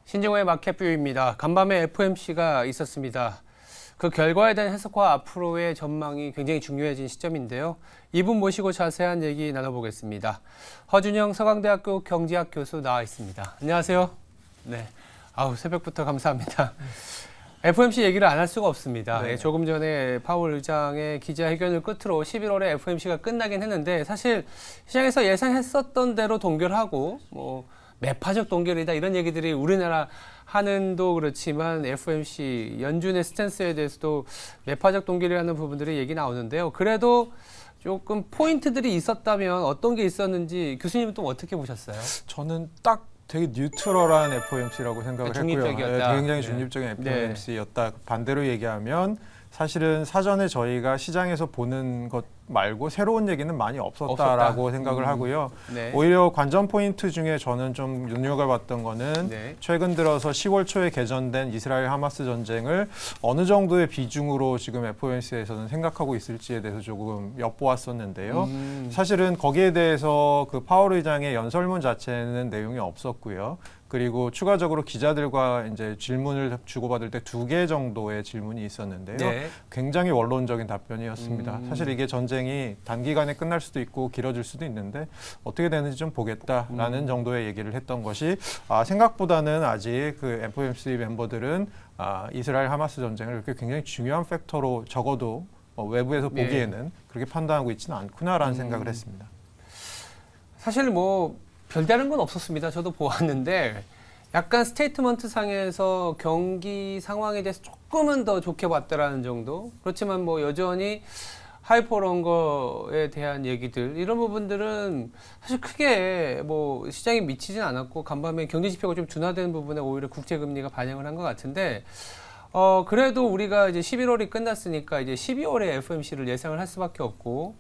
신정호의 마켓뷰입니다. 간밤에 FOMC가 있었습니다. 그 결과에 대한 해석과 앞으로의 전망이 굉장히 중요해진 시점인데요. 이분 모시고 자세한 얘기 나눠보겠습니다. 허준영 서강대학교 경제학 교수 나와 있습니다. 안녕하세요. 네. 새벽부터 감사합니다. FOMC 얘기를 안 할 수가 없습니다. 네. 조금 전에 파월 의장의 기자회견을 끝으로 11월에 FOMC가 끝나긴 했는데 사실 시장에서 예상했었던 대로 동결하고 매파적 동결이다 이런 얘기들이 우리나라 한은도 그렇지만 FOMC 연준의 스탠스에 대해서도 매파적 동결이라는 부분들이 얘기 나오는데요. 그래도 조금 포인트들이 있었다면 어떤 게 있었는지 교수님은 또 어떻게 보셨어요? 저는 딱 되게 뉴트럴한 FOMC라고 생각을 했고요. 중립적이었다. 굉장히 네. 중립적인 FOMC였다. 반대로 얘기하면 사실은 사전에 저희가 시장에서 보는 것 말고 새로운 얘기는 많이 없었다라고 생각을 하고요. 네. 오히려 관전 포인트 중에 저는 좀 눈여겨봤던 거는 네. 최근 들어서 10월 초에 개전된 이스라엘 하마스 전쟁을 어느 정도의 비중으로 지금 FOMC에서는 생각하고 있을지에 대해서 조금 엿보았었는데요. 사실은 거기에 대해서 그 파월 의장의 연설문 자체는 내용이 없었고요. 그리고 추가적으로 기자들과 이제 질문을 주고받을 때 2개 정도의 질문이 있었는데요. 네. 굉장히 원론적인 답변이었습니다. 사실 이게 전쟁이 단기간에 끝날 수도 있고 길어질 수도 있는데 어떻게 되는지 좀 보겠다라는 정도의 얘기를 했던 것이 생각보다는 아직 그 FOMC 멤버들은 이스라엘 하마스 전쟁을 그렇게 굉장히 중요한 팩터로 적어도 외부에서 보기에는 그렇게 판단하고 있지는 않구나라는 생각을 했습니다. 사실 별다른 건 없었습니다. 저도 보았는데 약간 스테이트먼트 상에서 경기 상황에 대해서 조금은 더 좋게 봤다라는 정도. 그렇지만 여전히 하이퍼런 거에 대한 얘기들 이런 부분들은 사실 크게 시장에 미치진 않았고 간밤에 경제 지표가 좀 둔화되는 부분에 오히려 국제 금리가 반영을 한 것 같은데 그래도 우리가 이제 11월이 끝났으니까 이제 12월에 FOMC를 예상을 할 수밖에 없고.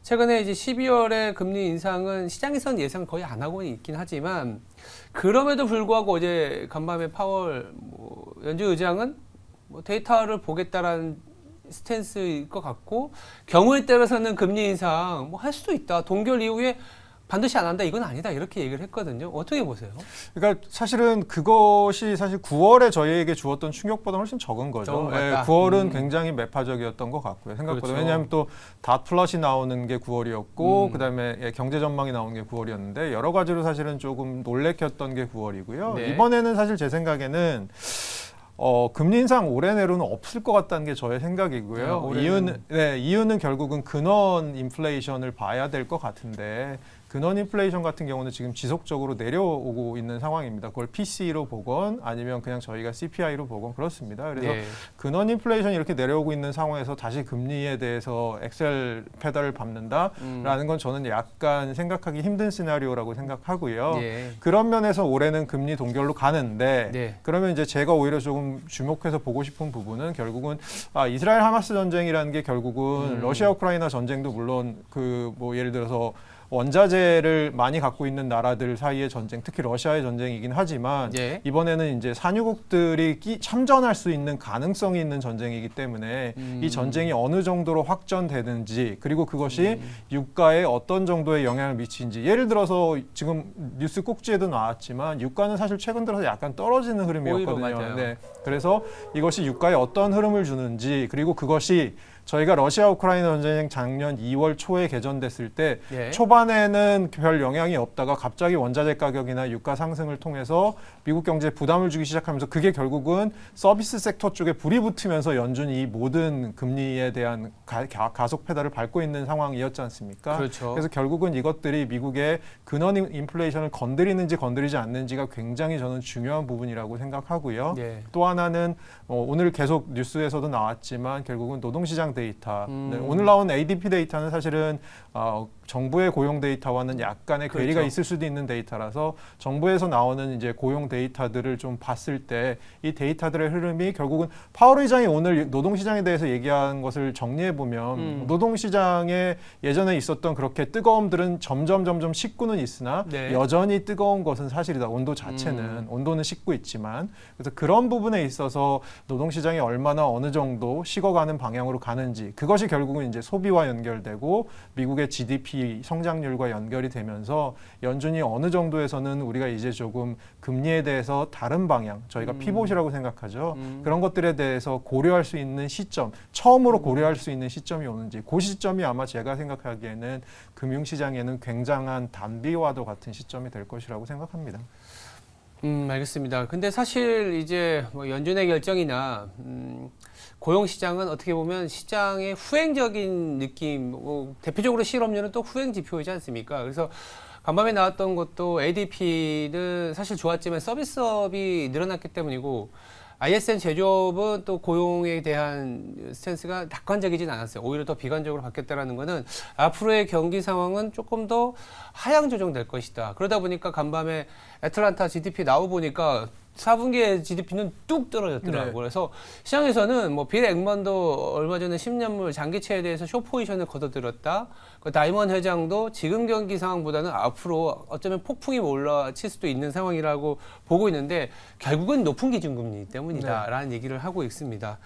최근에 이제 12월에 금리 인상은 시장에서는 예상을 거의 안 하고 있긴 하지만 그럼에도 불구하고 어제 간밤에 파월 연준 의장은 데이터를 보겠다라는 스탠스일 것 같고 경우에 따라서는 금리 인상 할 수도 있다. 동결 이후에 반드시 안 한다. 이건 아니다. 이렇게 얘기를 했거든요. 어떻게 보세요? 그러니까 사실은 그것이 사실 9월에 저희에게 주었던 충격보다 훨씬 적은 거죠. 적은 것 같다. 9월은 굉장히 매파적이었던 것 같고요. 생각보다. 그렇죠. 왜냐하면 또 닷 플러시 나오는 게 9월이었고 그다음에 경제 전망이 나오는 게 9월이었는데 여러 가지로 사실은 조금 놀래켰던 게 9월이고요. 네. 이번에는 사실 제 생각에는 금리 인상 올해 내로는 없을 것 같다는 게 저의 생각이고요. 이유는 결국은 근원 인플레이션을 봐야 될 것 같은데 근원 인플레이션 같은 경우는 지금 지속적으로 내려오고 있는 상황입니다. 그걸 PC로 보건 아니면 그냥 저희가 CPI로 보건 그렇습니다. 그래서 근원 인플레이션이 이렇게 내려오고 있는 상황에서 다시 금리에 대해서 엑셀 페달을 밟는다라는 건 저는 약간 생각하기 힘든 시나리오라고 생각하고요. 그런 면에서 올해는 금리 동결로 가는데 그러면 이제 제가 오히려 조금 주목해서 보고 싶은 부분은 결국은 이스라엘 하마스 전쟁이라는 게 결국은 러시아 우크라이나 전쟁도 물론 예를 들어서 원자재를 많이 갖고 있는 나라들 사이의 전쟁, 특히 러시아의 전쟁이긴 하지만 이번에는 이제 산유국들이 참전할 수 있는 가능성이 있는 전쟁이기 때문에 이 전쟁이 어느 정도로 확전되는지 그리고 그것이 유가에 어떤 정도의 영향을 미치는지 예를 들어서 지금 뉴스 꼭지에도 나왔지만 유가는 사실 최근 들어서 약간 떨어지는 흐름이었거든요. 네. 그래서 이것이 유가에 어떤 흐름을 주는지 그리고 그것이 저희가 러시아 우크라이나 전쟁 작년 2월 초에 개전됐을 때 초반에는 별 영향이 없다가 갑자기 원자재 가격이나 유가 상승을 통해서 미국 경제에 부담을 주기 시작하면서 그게 결국은 서비스 섹터 쪽에 불이 붙으면서 연준이 모든 금리에 대한 가속 페달을 밟고 있는 상황이었지 않습니까? 그렇죠. 그래서 결국은 이것들이 미국의 근원 인플레이션을 건드리는지 건드리지 않는지가 굉장히 저는 중요한 부분이라고 생각하고요. 또 하나는 오늘 계속 뉴스에서도 나왔지만 결국은 노동시장 데이터. 오늘 나온 ADP 데이터는 사실은 정부의 고용 데이터와는 약간의 괴리가 있을 수도 있는 데이터라서 정부에서 나오는 이제 고용 데이터들을 좀 봤을 때 이 데이터들의 흐름이 결국은 파월 의장이 오늘 노동시장에 대해서 얘기한 것을 정리해 보면 노동시장에 예전에 있었던 그렇게 뜨거움들은 점점 식고는 있으나 여전히 뜨거운 것은 사실이다. 온도 자체는 온도는 식고 있지만 그래서 그런 부분에 있어서 노동시장이 얼마나 어느 정도 식어가는 방향으로 가는지 그것이 결국은 이제 소비와 연결되고 미국의 GDP GDP 성장률과 연결이 되면서 연준이 어느 정도에서는 우리가 이제 조금 금리에 대해서 다른 방향, 저희가 피봇이라고 생각하죠. 그런 것들에 대해서 고려할 수 있는 시점, 처음으로 고려할 수 있는 시점이 오는지, 그 시점이 아마 제가 생각하기에는 금융시장에는 굉장한 단비와도 같은 시점이 될 것이라고 생각합니다. 알겠습니다. 근데 사실 이제 뭐 연준의 결정이나 고용 시장은 어떻게 보면 시장의 후행적인 느낌, 뭐 대표적으로 실업률은 또 후행 지표이지 않습니까? 그래서 간밤에 나왔던 것도 ADP는 사실 좋았지만 서비스업이 늘어났기 때문이고 ISM 제조업은 또 고용에 대한 스탠스가 낙관적이진 않았어요. 오히려 더 비관적으로 바뀌었다는 것은 앞으로의 경기 상황은 조금 더 하향 조정될 것이다. 그러다 보니까 간밤에 애틀란타 GDP 나오고 보니까 4분기의 GDP는 뚝 떨어졌더라고요. 네. 그래서 시장에서는 뭐 빌 액먼도 얼마 전에 10년물 장기채에 대해서 숏 포지션을 걷어들었다. 그 다이먼 회장도 지금 경기 상황보다는 앞으로 어쩌면 폭풍이 올라칠 수도 있는 상황이라고 보고 있는데 결국은 높은 기준금리 때문이다라는 얘기를 하고 있습니다.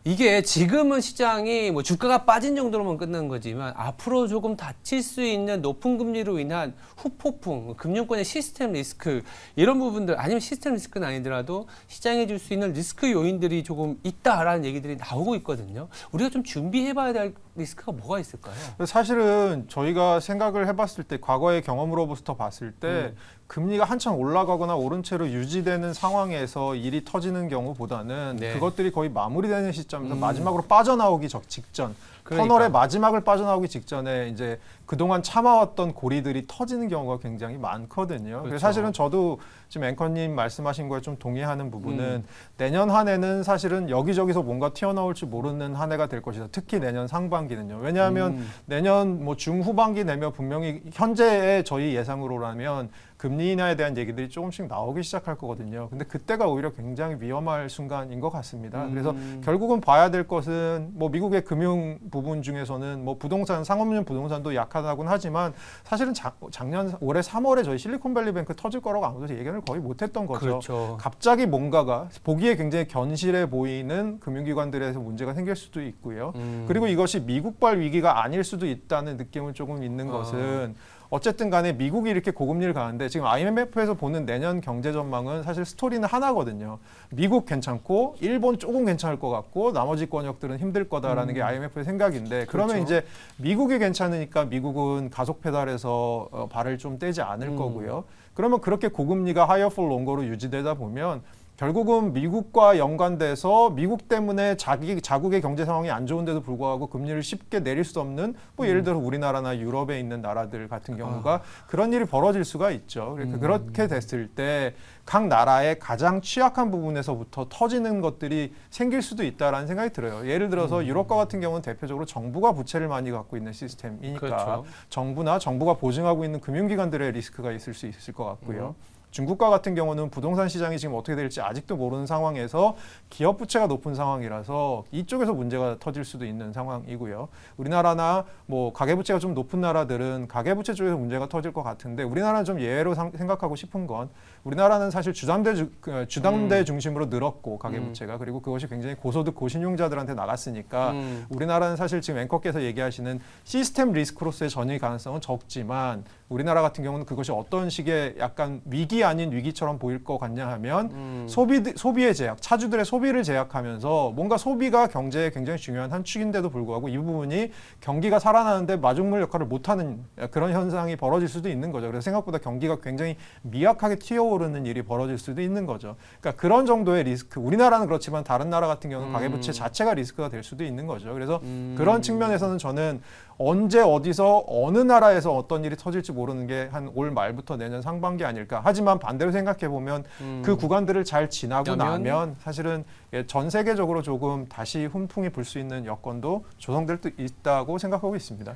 이게 지금은 시장이 뭐 주가가 빠진 정도로만 끝난 거지만 앞으로 조금 닥칠 수 있는 높은 금리로 인한 후폭풍, 금융권의 시스템 리스크 이런 부분들 아니면 시스템 리스크는 아니더라도 시장에 줄 수 있는 리스크 요인들이 조금 있다라는 얘기들이 나오고 있거든요. 우리가 좀 준비해봐야 될 리스크가 뭐가 있을까요? 사실은 저희가 생각을 해봤을 때 과거의 경험으로부터 봤을 때 금리가 한참 올라가거나 오른 채로 유지되는 상황에서 일이 터지는 경우보다는 네. 그것들이 거의 마무리되는 시점에서 마지막으로 빠져나오기 직전 그러니까. 터널의 마지막을 빠져나오기 직전에 이제 그동안 참아왔던 고리들이 터지는 경우가 굉장히 많거든요. 그렇죠. 그래서 사실은 저도 지금 앵커님 말씀하신 거에 좀 동의하는 부분은 내년 한 해는 사실은 여기저기서 뭔가 튀어나올지 모르는 한 해가 될 것이다. 특히 내년 상반기는요. 왜냐하면 내년 뭐 중후반기 되면 분명히 현재의 저희 예상으로라면 금리 인하에 대한 얘기들이 조금씩 나오기 시작할 거거든요. 근데 그때가 오히려 굉장히 위험할 순간인 것 같습니다. 그래서 결국은 봐야 될 것은 뭐 미국의 금융 부분 중에서는 뭐 부동산, 상업용 부동산도 약하다고는 하지만 사실은 작년 올해 3월에 저희 실리콘밸리뱅크 터질 거라고 아무도 예견을 거의 못했던 거죠. 그렇죠. 갑자기 뭔가가 보기에 굉장히 견실해 보이는 금융기관들에서 문제가 생길 수도 있고요. 그리고 이것이 미국발 위기가 아닐 수도 있다는 느낌은 조금 있는 것은 어쨌든 간에 미국이 이렇게 고금리를 가는데 지금 IMF에서 보는 내년 경제 전망은 사실 스토리는 하나거든요. 미국 괜찮고 일본 조금 괜찮을 것 같고 나머지 권역들은 힘들 거다라는 게 IMF의 생각인데 그러면 그렇죠. 이제 미국이 괜찮으니까 미국은 가속 페달에서 발을 좀 떼지 않을 거고요. 그러면 그렇게 고금리가 하이어 폴 롱거로 유지되다 보면 결국은 미국과 연관돼서 미국 때문에 자국의 경제 상황이 안 좋은데도 불구하고 금리를 쉽게 내릴 수 없는 뭐 예를 들어 우리나라나 유럽에 있는 나라들 같은 경우가 그런 일이 벌어질 수가 있죠. 그러니까 그렇게 됐을 때 각 나라의 가장 취약한 부분에서부터 터지는 것들이 생길 수도 있다라는 생각이 들어요. 예를 들어서 유럽과 같은 경우는 대표적으로 정부가 부채를 많이 갖고 있는 시스템이니까 그렇죠. 정부가 보증하고 있는 금융기관들의 리스크가 있을 수 있을 것 같고요. 중국과 같은 경우는 부동산 시장이 지금 어떻게 될지 아직도 모르는 상황에서 기업 부채가 높은 상황이라서 이쪽에서 문제가 터질 수도 있는 상황이고요. 우리나라나 뭐 가계부채가 좀 높은 나라들은 가계부채 쪽에서 문제가 터질 것 같은데 우리나라는 좀 예외로 생각하고 싶은 건 우리나라는 사실 주담대 중심으로 늘었고 가계부채가 그리고 그것이 굉장히 고소득 고신용자들한테 나갔으니까 우리나라는 사실 지금 앵커께서 얘기하시는 시스템 리스크로서의 전일 가능성은 적지만 우리나라 같은 경우는 그것이 어떤 식의 약간 위기 아닌 위기처럼 보일 것 같냐 하면 소비의 제약, 차주들의 소비를 제약하면서 뭔가 소비가 경제에 굉장히 중요한 한 축인데도 불구하고 이 부분이 경기가 살아나는데 마중물 역할을 못하는 그런 현상이 벌어질 수도 있는 거죠. 그래서 생각보다 경기가 굉장히 미약하게 튀어오르는 일이 벌어질 수도 있는 거죠. 그러니까 그런 정도의 리스크, 우리나라는 그렇지만 다른 나라 같은 경우는 가계부채 자체가 리스크가 될 수도 있는 거죠. 그래서 그런 측면에서는 저는 언제 어디서 어느 나라에서 어떤 일이 터질지 모르는 게 한 올 말부터 내년 상반기 아닐까. 하지만 반대로 생각해 보면 그 구간들을 잘 지나고 나면 사실은 전 세계적으로 조금 다시 훈풍이 불 수 있는 여건도 조성될 수 있다고 생각하고 있습니다.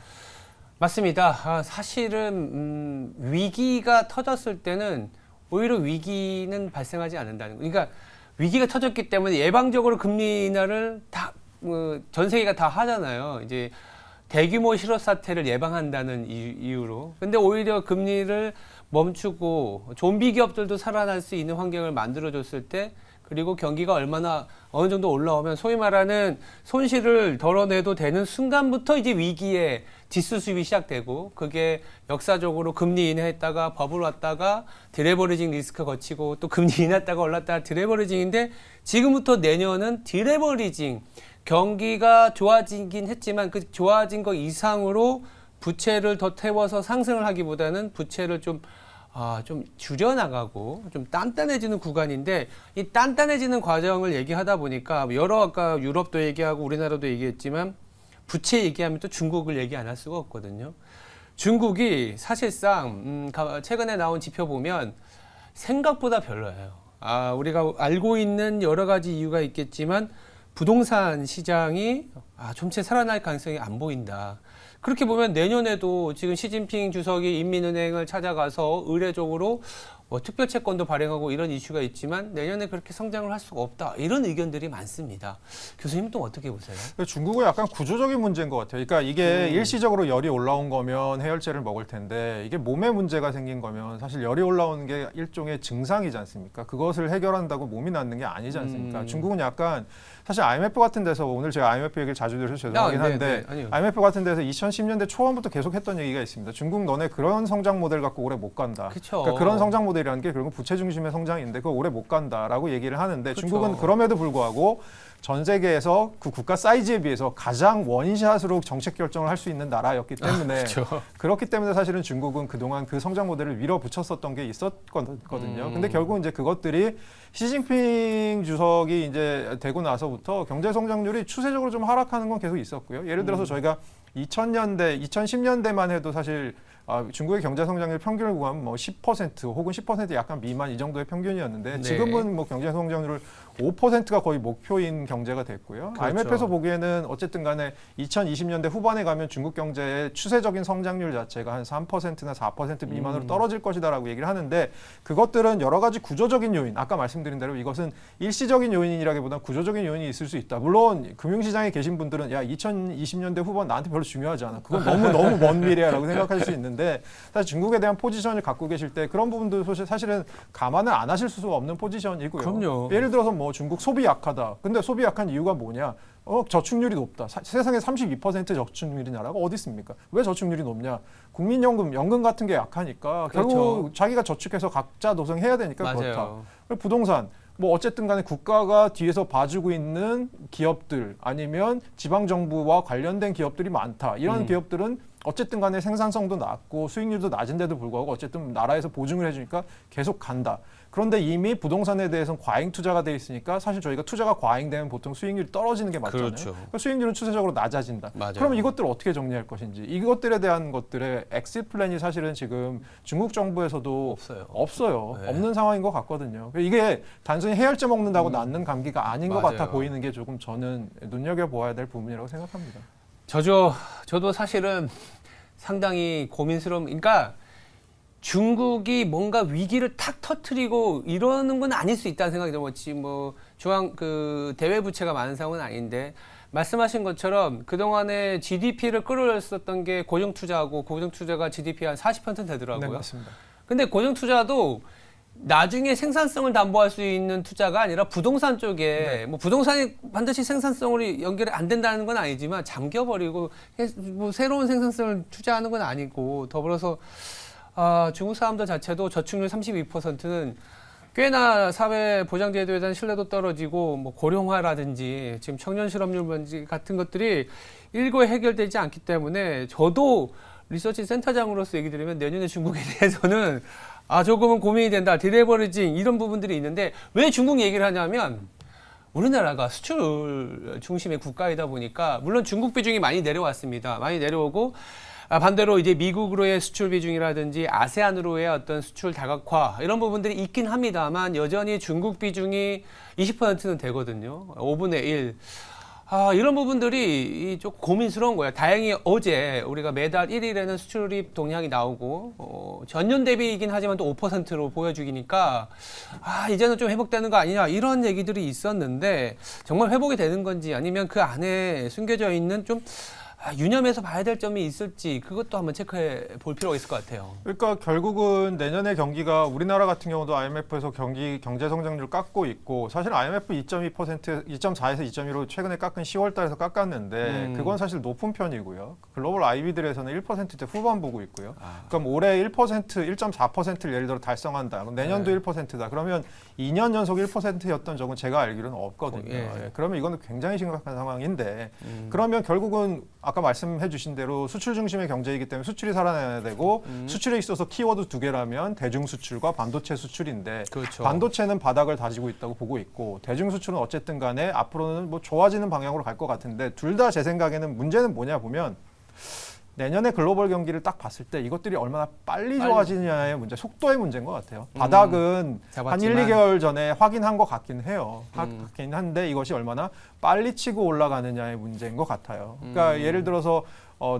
맞습니다. 사실은 위기가 터졌을 때는 오히려 위기는 발생하지 않는다는 거. 그러니까 위기가 터졌기 때문에 예방적으로 금리 인하를 전 세계가 다 하잖아요. 이제 대규모 실업 사태를 예방한다는 이유로. 근데 오히려 금리를 멈추고 좀비 기업들도 살아날 수 있는 환경을 만들어줬을 때 그리고 경기가 얼마나 어느 정도 올라오면 소위 말하는 손실을 덜어내도 되는 순간부터 이제 위기에 뒷수습이 시작되고 그게 역사적으로 금리 인하했다가 버블 왔다가 디레버리징 리스크 거치고 또 금리 인하했다가 올랐다가 디레버리징인데 지금부터 내년은 디레버리징 경기가 좋아지긴 했지만 그 좋아진 거 이상으로 부채를 더 태워서 상승을 하기보다는 부채를 좀 줄여나가고 좀 단단해지는 구간인데 이 단단해지는 과정을 얘기하다 보니까 여러 아까 유럽도 얘기하고 우리나라도 얘기했지만 부채 얘기하면 또 중국을 얘기 안 할 수가 없거든요. 중국이 사실상 최근에 나온 지표 보면 생각보다 별로예요. 우리가 알고 있는 여러 가지 이유가 있겠지만 부동산 시장이 좀채 살아날 가능성이 안 보인다. 그렇게 보면 내년에도 지금 시진핑 주석이 인민은행을 찾아가서 의례적으로 특별 채권도 발행하고 이런 이슈가 있지만 내년에 그렇게 성장을 할 수가 없다. 이런 의견들이 많습니다. 교수님은 또 어떻게 보세요? 중국은 약간 구조적인 문제인 것 같아요. 그러니까 이게 일시적으로 열이 올라온 거면 해열제를 먹을 텐데 이게 몸에 문제가 생긴 거면 사실 열이 올라오는 게 일종의 증상이지 않습니까? 그것을 해결한다고 몸이 낫는 게 아니지 않습니까? 중국은 약간 사실 IMF 같은 데서 오늘 제가 IMF 얘기를 자주 드려서 죄송하긴 한데 IMF 같은 데서 2010년대 초반부터 계속 했던 얘기가 있습니다. 중국 너네 그런 성장 모델 갖고 오래 못 간다. 그러니까 그런 성장 모델이라는 게 결국 부채 중심의 성장인데 그거 오래 못 간다라고 얘기를 하는데 중국은 그럼에도 불구하고 전 세계에서 그 국가 사이즈에 비해서 가장 원샷으로 정책 결정을 할 수 있는 나라였기 때문에 그렇기 때문에 사실은 중국은 그동안 그 성장 모델을 밀어붙였었던 게 있었거든요. 근데 결국 이제 그것들이 시진핑 주석이 이제 되고 나서부터 경제 성장률이 추세적으로 좀 하락하는 건 계속 있었고요. 예를 들어서 저희가 2000년대, 2010년대만 해도 사실 중국의 경제 성장률 평균을 구하면 뭐 10% 혹은 10% 약간 미만 이 정도의 평균이었는데 지금은 뭐 경제 성장률을 5%가 거의 목표인 경제가 됐고요. IMF에서 보기에는 어쨌든 간에 2020년대 후반에 가면 중국 경제의 추세적인 성장률 자체가 한 3%나 4% 미만으로 떨어질 것이다라고 얘기를 하는데 그것들은 여러 가지 구조적인 요인, 아까 말씀드린 대로 이것은 일시적인 요인이라기보다는 구조적인 요인이 있을 수 있다. 물론 금융시장에 계신 분들은 야 2020년대 후반 나한테 별로 중요하지 않아. 그건 너무 먼 미래야라고 생각하실 수 있는데 사실 중국에 대한 포지션을 갖고 계실 때 그런 부분도 사실은 감안을 안 하실 수가 없는 포지션이고요. 그럼요. 예를 들어서 뭐 중국 소비 약하다. 근데 소비 약한 이유가 뭐냐? 저축률이 높다. 세상에 32% 저축률인 나라가 어디 있습니까? 왜 저축률이 높냐? 국민연금, 연금 같은 게 약하니까 결국 자기가 저축해서 각자 노성해야 되니까 그렇다. 부동산, 뭐 어쨌든 간에 국가가 뒤에서 봐주고 있는 기업들 아니면 지방정부와 관련된 기업들이 많다. 이런 기업들은 어쨌든 간에 생산성도 낮고 수익률도 낮은데도 불구하고 어쨌든 나라에서 보증을 해주니까 계속 간다. 그런데 이미 부동산에 대해서는 과잉 투자가 돼 있으니까 사실 저희가 투자가 과잉되면 보통 수익률이 떨어지는 게 맞잖아요. 그러니까 수익률은 추세적으로 낮아진다. 그럼 이것들을 어떻게 정리할 것인지 이것들에 대한 것들의 엑시트 플랜이 사실은 지금 중국 정부에서도 없어요. 네. 없는 상황인 것 같거든요. 이게 단순히 해열제 먹는다고 낫는 감기가 아닌 것 같아 보이는 게 조금 저는 눈여겨보아야 될 부분이라고 생각합니다. 저도 사실은 상당히 고민스러운, 그러니까 중국이 뭔가 위기를 탁 터트리고 이러는 건 아닐 수 있다는 생각이 들어요. 지금 뭐 중앙 대외 부채가 많은 상황은 아닌데 말씀하신 것처럼 그동안에 GDP를 끌어올렸었던 게 고정 투자하고 고정 투자가 GDP 한 40% 되더라고요. 네, 맞습니다. 근데 고정 투자도 나중에 생산성을 담보할 수 있는 투자가 아니라 부동산 쪽에 뭐 부동산이 반드시 생산성으로 연결이 안 된다는 건 아니지만 잠겨버리고 뭐 새로운 생산성을 투자하는 건 아니고 더불어서 중국 사람들 자체도 저축률 32%는 꽤나 사회 보장제도에 대한 신뢰도 떨어지고 뭐 고령화라든지 지금 청년 실업률 같은 것들이 일거에 해결되지 않기 때문에 저도 리서치 센터장으로서 얘기 드리면 내년에 중국에 대해서는 조금은 고민이 된다. 디레버리징 이런 부분들이 있는데 왜 중국 얘기를 하냐면 우리나라가 수출 중심의 국가이다 보니까 물론 중국 비중이 많이 내려왔습니다. 많이 내려오고 반대로 이제 미국으로의 수출 비중이라든지 아세안으로의 어떤 수출 다각화 이런 부분들이 있긴 합니다만 여전히 중국 비중이 20%는 되거든요. 5분의 1. 이런 부분들이 좀 고민스러운 거예요. 다행히 어제 우리가 매달 1일에는 수출입 동향이 나오고 전년 대비이긴 하지만 또 5%로 보여주기니까 이제는 좀 회복되는 거 아니냐 이런 얘기들이 있었는데 정말 회복이 되는 건지 아니면 그 안에 숨겨져 있는 좀 유념해서 봐야 될 점이 있을지 그것도 한번 체크해 볼 필요가 있을 것 같아요. 그러니까 결국은 내년의 경기가 우리나라 같은 경우도 IMF에서 경제 성장률 깎고 있고 사실 IMF 2.2%, 2.4에서 2.2로 최근에 깎은 10월 달에서 깎았는데 그건 사실 높은 편이고요. 글로벌 IB들에서는 1%대 후반 보고 있고요. 그럼 올해 1%, 1.4%를 예를 들어 달성한다. 그럼 내년도 1%다. 그러면 2년 연속 1%였던 적은 제가 알기로는 없거든요. 예, 그러면 이거는 굉장히 심각한 상황인데 그러면 결국은 아까 말씀해 주신 대로 수출 중심의 경제이기 때문에 수출이 살아나야 되고 수출에 있어서 키워드 두 개라면 대중 수출과 반도체 수출인데 그렇죠. 반도체는 바닥을 다지고 있다고 보고 있고 대중 수출은 어쨌든 간에 앞으로는 뭐 좋아지는 방향으로 갈 것 같은데 둘 다 제 생각에는 문제는 뭐냐 보면 내년에 글로벌 경기를 딱 봤을 때 이것들이 얼마나 빨리 좋아지느냐의 문제, 속도의 문제인 것 같아요. 바닥은 한 1, 2개월 전에 확인한 것 같긴 해요. 같긴 한데 이것이 얼마나 빨리 치고 올라가느냐의 문제인 것 같아요. 그러니까 예를 들어서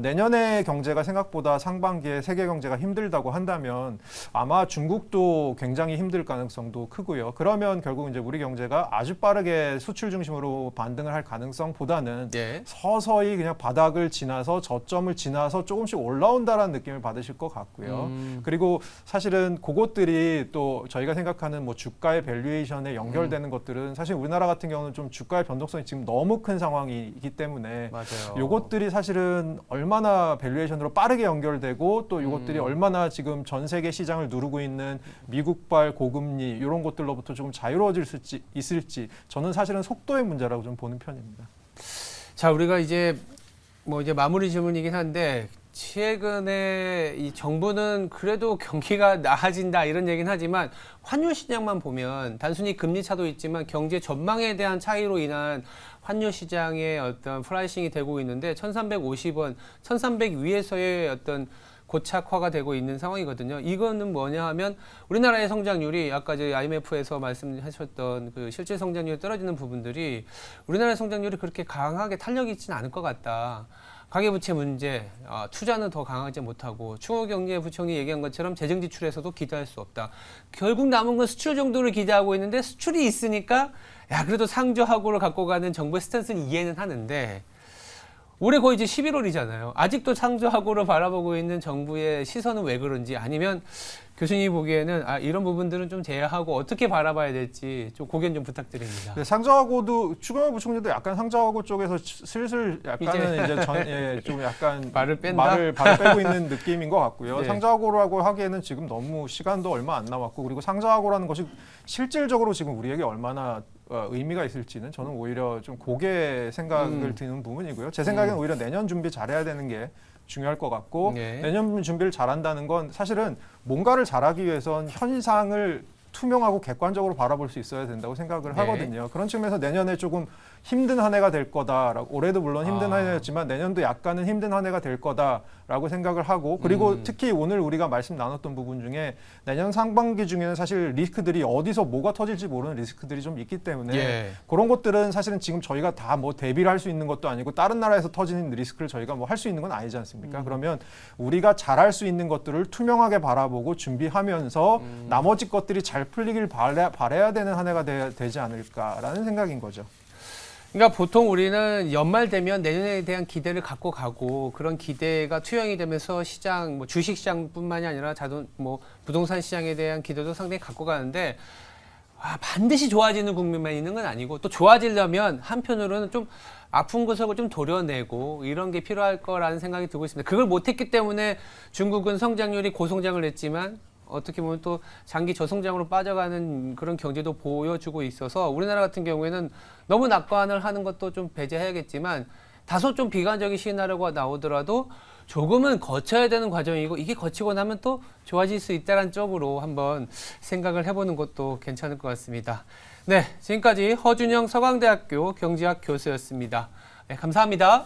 내년의 경제가 생각보다 상반기에 세계 경제가 힘들다고 한다면 아마 중국도 굉장히 힘들 가능성도 크고요. 그러면 결국 이제 우리 경제가 아주 빠르게 수출 중심으로 반등을 할 가능성보다는 서서히 그냥 바닥을 지나서 저점을 지나서 조금씩 올라온다라는 느낌을 받으실 것 같고요. 그리고 사실은 그것들이 또 저희가 생각하는 뭐 주가의 밸류에이션에 연결되는 것들은 사실 우리나라 같은 경우는 좀 주가의 변동성이 지금 너무 큰 상황이기 때문에 맞아요. 요것들이 사실은 얼마나 밸류에이션으로 빠르게 연결되고 또 이것들이 얼마나 지금 전 세계 시장을 누르고 있는 미국발 고금리 이런 것들로부터 조금 자유로워질 수 있을지 저는 사실은 속도의 문제라고 좀 보는 편입니다. 자, 우리가 이제 뭐 이제 마무리 질문이긴 한데 최근에 이 정부는 그래도 경기가 나아진다 이런 얘기는 하지만 환율 시장만 보면 단순히 금리 차도 있지만 경제 전망에 대한 차이로 인한 환율 시장의 어떤 프라이싱이 되고 있는데 1,350원, 1,300 위에서의 어떤 고착화가 되고 있는 상황이거든요. 이거는 뭐냐 하면 우리나라의 성장률이 아까 저희 IMF에서 말씀하셨던 그 실질 성장률이 떨어지는 부분들이 우리나라의 성장률이 그렇게 강하게 탄력이 있지는 않을 것 같다. 가계부채 문제, 투자는 더 강하지 못하고 추호경제부총리 얘기한 것처럼 재정지출에서도 기대할 수 없다. 결국 남은 건 수출 정도를 기대하고 있는데 수출이 있으니까 야 그래도 상저하고를 갖고 가는 정부의 스탠스는 이해는 하는데 올해 거의 이제 11월이잖아요. 아직도 상저하고를 바라보고 있는 정부의 시선은 왜 그런지 아니면 교수님이 보기에는 이런 부분들은 좀 제외하고 어떻게 바라봐야 될지 좀 고견 좀 부탁드립니다. 네, 상저하고도 추경호 부총리도 약간 상저하고 쪽에서 슬슬 약간은 이제 좀 약간 말을 뺀다? 말을 빼고 있는 느낌인 것 같고요. 네. 상저하고라고 하기에는 지금 너무 시간도 얼마 안 남았고 그리고 상저하고라는 것이 실질적으로 지금 우리에게 얼마나 의미가 있을지는 저는 오히려 좀 고개 생각을 드는 부분이고요. 제 생각에는 오히려 내년 준비 잘해야 되는 게 중요할 것 같고 내년 준비를 잘한다는 건 사실은 뭔가를 잘하기 위해선 현상을 투명하고 객관적으로 바라볼 수 있어야 된다고 생각을 하거든요. 그런 측면에서 내년에 조금 힘든 한 해가 될 거다라고 올해도 물론 힘든 한 해였지만 내년도 약간은 힘든 한 해가 될 거다라고 생각을 하고 그리고 특히 오늘 우리가 말씀 나눴던 부분 중에 내년 상반기 중에는 사실 리스크들이 어디서 뭐가 터질지 모르는 리스크들이 좀 있기 때문에 그런 것들은 사실은 지금 저희가 다 뭐 대비를 할 수 있는 것도 아니고 다른 나라에서 터지는 리스크를 저희가 뭐 할 수 있는 건 아니지 않습니까? 그러면 우리가 잘할 수 있는 것들을 투명하게 바라보고 준비하면서 나머지 것들이 잘 풀리길 바라야 되는 한 해가 되지 않을까라는 생각인 거죠. 그러니까 보통 우리는 연말 되면 내년에 대한 기대를 갖고 가고 그런 기대가 투영이 되면서 시장, 뭐 주식 시장뿐만이 아니라 부동산 시장에 대한 기대도 상당히 갖고 가는데 반드시 좋아지는 국면만 있는 건 아니고 또 좋아지려면 한편으로는 좀 아픈 구석을 좀 도려내고 이런 게 필요할 거라는 생각이 들고 있습니다. 그걸 못했기 때문에 중국은 성장률이 고성장을 했지만 어떻게 보면 또 장기 저성장으로 빠져가는 그런 경제도 보여주고 있어서 우리나라 같은 경우에는 너무 낙관을 하는 것도 좀 배제해야겠지만 다소 좀 비관적인 시나리오가 나오더라도 조금은 거쳐야 되는 과정이고 이게 거치고 나면 또 좋아질 수 있다는 쪽으로 한번 생각을 해보는 것도 괜찮을 것 같습니다. 네, 지금까지 허준영 서강대학교 경제학 교수였습니다. 네, 감사합니다.